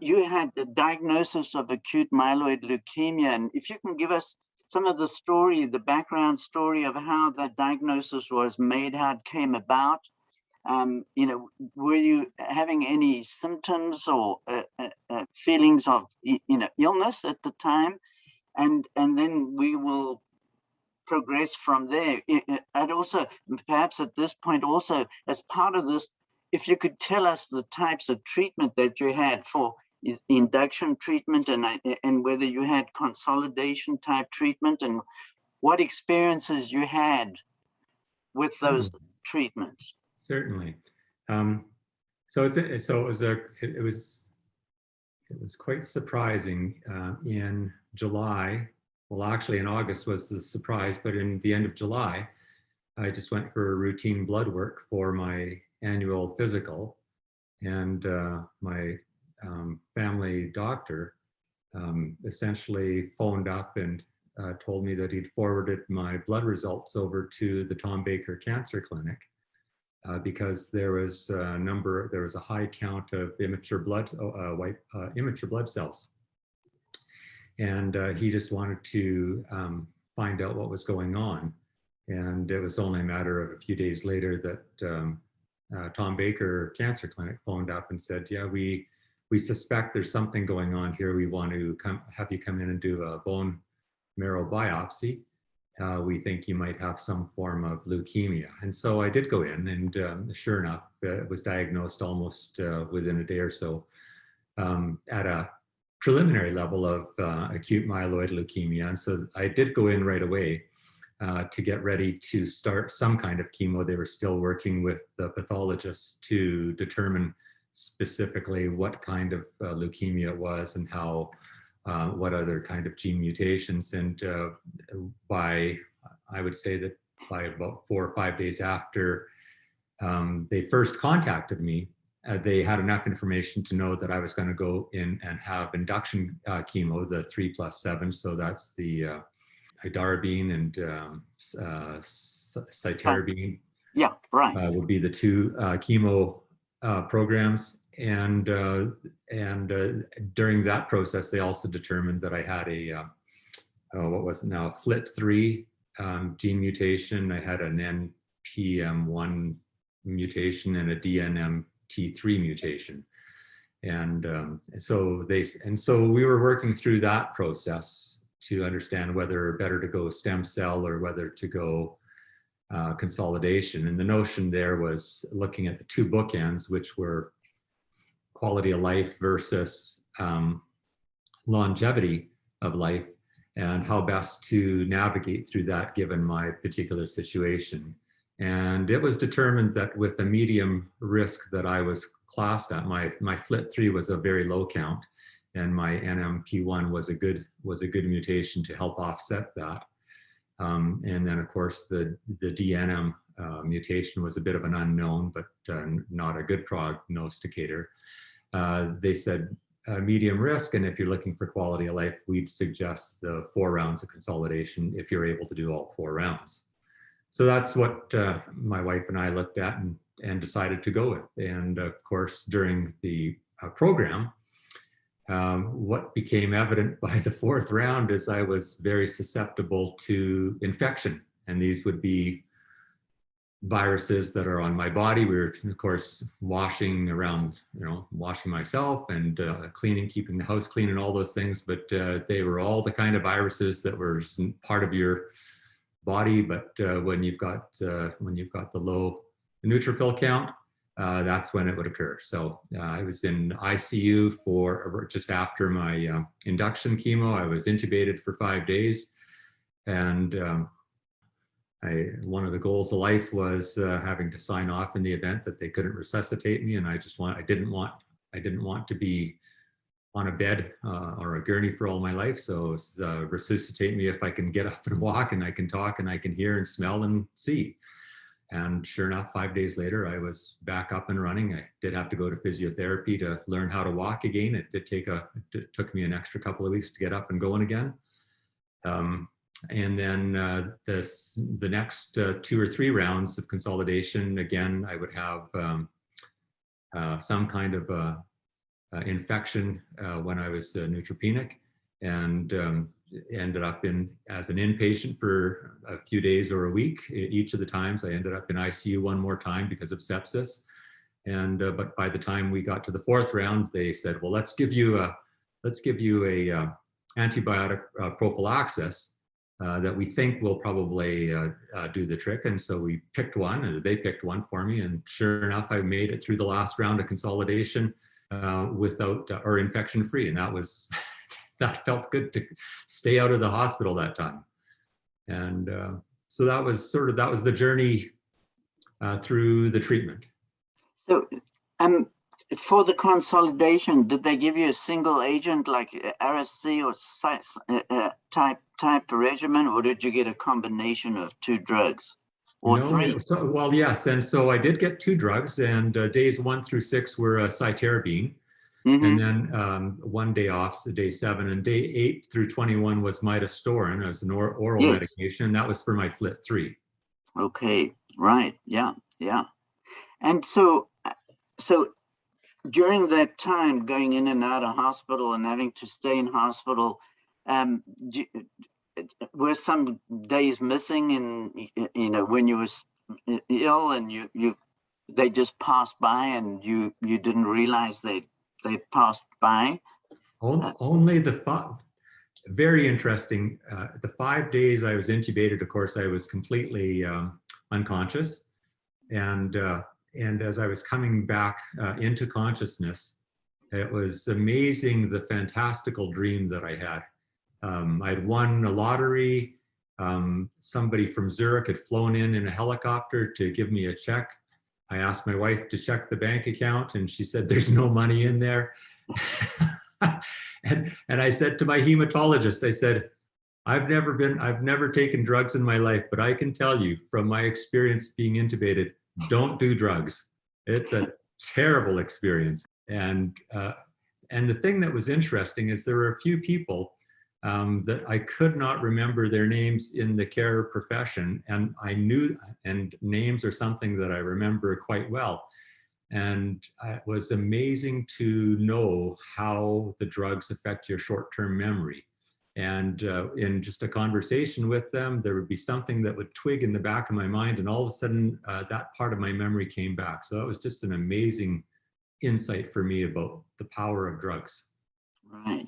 you had the diagnosis of acute myeloid leukemia, and if you can give us some of the story, the background story of how that diagnosis was made, how it came about. Were you having any symptoms or feelings of, illness at the time? And then we will progress from there. And also, perhaps at this point also, as part of this, if you could tell us the types of treatment that you had for induction treatment, and whether you had consolidation type treatment, and what experiences you had with those treatments. Certainly. It was quite surprising in July. Well, actually in August was the surprise, but in the end of July, I just went for a routine blood work for my annual physical, and my family doctor essentially phoned up and told me that he'd forwarded my blood results over to the Tom Baker Cancer Clinic because there was a high count of immature blood cells, and he just wanted to find out what was going on. And it was only a matter of a few days later that Tom Baker Cancer Clinic phoned up and said, yeah, we suspect there's something going on here. We want to have you come in and do a bone marrow biopsy. We think you might have some form of leukemia. And so I did go in, and sure enough, it was diagnosed almost within a day or so at a preliminary level of acute myeloid leukemia. And so I did go in right away to get ready to start some kind of chemo. They were still working with the pathologists to determine specifically what kind of leukemia it was and how, what other kind of gene mutations. And I would say that by about 4 or 5 days after they first contacted me, they had enough information to know that I was going to go in and have induction chemo, the 3+7. So that's the idarabine and cytarabine. Yeah, right. Would be the two chemo programs. And during that process, they also determined that I had a FLT3 gene mutation. I had an NPM1 mutation and a DNMT3 mutation. And so we were working through that process to understand whether better to go stem cell or whether to go consolidation. And the notion there was looking at the two bookends, which were quality of life versus longevity of life, and how best to navigate through that given my particular situation. And it was determined that with a medium risk that I was classed at, my FLT3 was a very low count, and my NMP1 was a good mutation to help offset that. And then of course the DNM mutation was a bit of an unknown, but not a good prognosticator. They said medium risk, and if you're looking for quality of life, we'd suggest the 4 rounds of consolidation if you're able to do all 4 rounds. So that's what my wife and I looked at and decided to go with. And of course, during the program, what became evident by the 4th round is I was very susceptible to infection. And these would be viruses that are on my body. We were, of course, washing around, washing myself and cleaning, keeping the house clean and all those things. But they were all the kind of viruses that were part of your body. But when you've got the low neutrophil count, that's when it would occur. So I was in ICU for just after my induction chemo. I was intubated for 5 days, and one of the goals of life was having to sign off in the event that they couldn't resuscitate me, and I didn't want to be on a bed or a gurney for all my life. So resuscitate me if I can get up and walk, and I can talk, and I can hear and smell and see. And sure enough, 5 days later, I was back up and running. I did have to go to physiotherapy to learn how to walk again. It took me an extra couple of weeks to get up and going again. And then the next 2 or 3 rounds of consolidation, again, I would have some kind of infection when I was neutropenic, and ended up as an inpatient for a few days or a week. Each of the times I ended up in ICU one more time because of sepsis. And but by the time we got to the 4th round, they said, well, let's give you a antibiotic prophylaxis that we think will probably do the trick. And so we picked one, and they picked one for me. And sure enough, I made it through the last round of consolidation without or infection free. And that was, that felt good to stay out of the hospital that time. And so that was the journey through the treatment. So, for the consolidation, did they give you a single agent like RSC or type regimen, or did you get a combination of 2 drugs or 3? Well, yes, and so I did get 2 drugs, and days 1 through 6 were cytarabine, and then 1 day off, so day 7, and day 8 through 21 was midostaurin as an oral medication. That was for my FLT3. Okay, right, yeah. And so during that time, going in and out of hospital and having to stay in hospital, were some days missing, and when you was ill and they just passed by and you didn't realize they passed by? Only very interesting. The 5 days I was intubated, of course, I was completely unconscious, and as I was coming back into consciousness, it was amazing the fantastical dream that I had. I'd won a lottery. Somebody from Zurich had flown in a helicopter to give me a check. I asked my wife to check the bank account, and she said, there's no money in there. and I said to my hematologist, I said, I've never taken drugs in my life, but I can tell you from my experience being intubated, don't do drugs. It's a terrible experience. And the thing that was interesting is there were a few people that I could not remember their names in the care profession, and I knew, and names are something that I remember quite well. And it was amazing to know how the drugs affect your short-term memory. And in just a conversation with them, there would be something that would twig in the back of my mind, and all of a sudden that part of my memory came back. So that was just an amazing insight for me about the power of drugs. Right.